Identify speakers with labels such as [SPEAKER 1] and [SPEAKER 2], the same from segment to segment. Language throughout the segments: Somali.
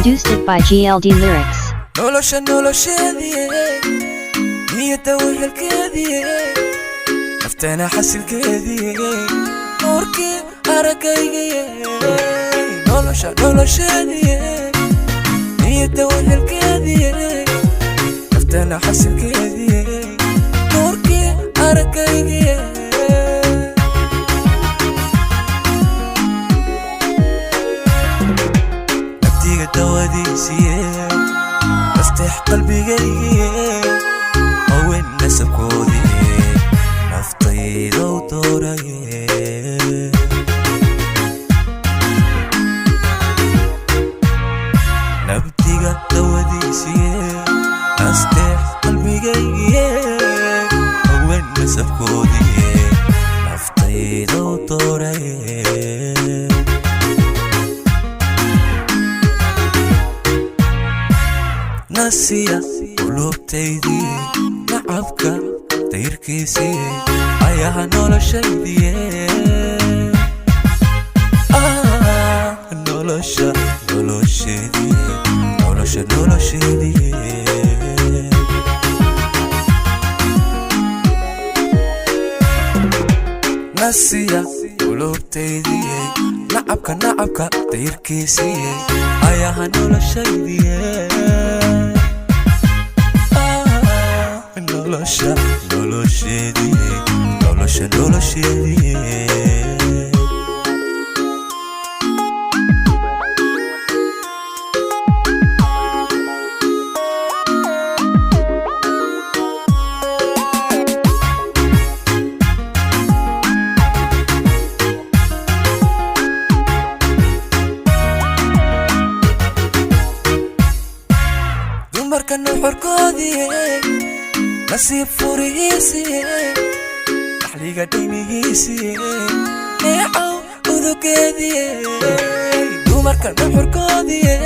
[SPEAKER 1] Produced it by GLD Lyrics.
[SPEAKER 2] nolosheedii niyada wehelkeedii nafteena xasilkeedii nuurkii aragaygii nolosheedii niyada wehelkeedii nafteena xasilkeedii nuurkii aragaygii naftiga dawadiisii استح قلبي جاي وين نسكودي نفطي لو طوري نبتي قد وديسي استح قلبي جاي وين نسكودي نفطي لو طوري ناسية قلوبتيدي نعبك تيركيسي أيها nolosheedii nolosheedii ناسية قلوبتيدي نعبك تيركيسي أيها nolosheedii nolosheedii dumarka nuxurkoodii nasiib furihiisii dhaxliga dhaymihiisii neecow udugeedii dumarka nuxurkoodii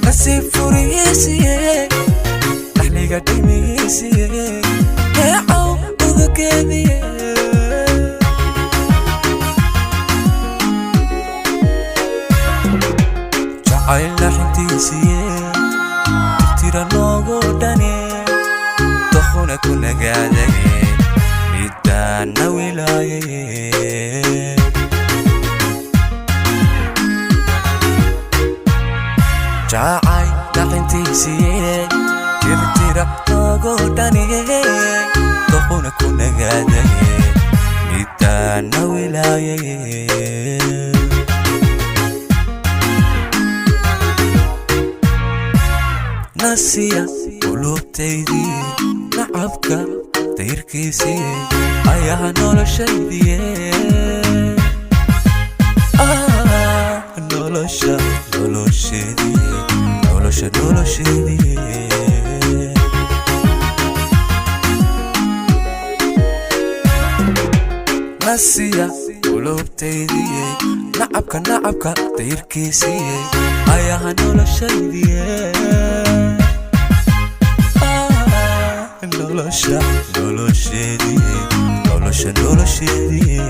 [SPEAKER 2] nasiib furihiisii dhaxliga dhaymihiisii neecow udugeedii jacayl laxintiisii tirtira noogu dhani تخونك ونقادي ميدانا ولاية جاعي لحنتيسي ترتيرا نوغوداني تخونك ونقادي ميدانا ولاية ناسية قلوبتيدي نعبك تيركيسي أيها nolosheedii nolosheedii ناسية قلوبتيدي نعبك تيركيسي أيها nolosheedii nolosheedii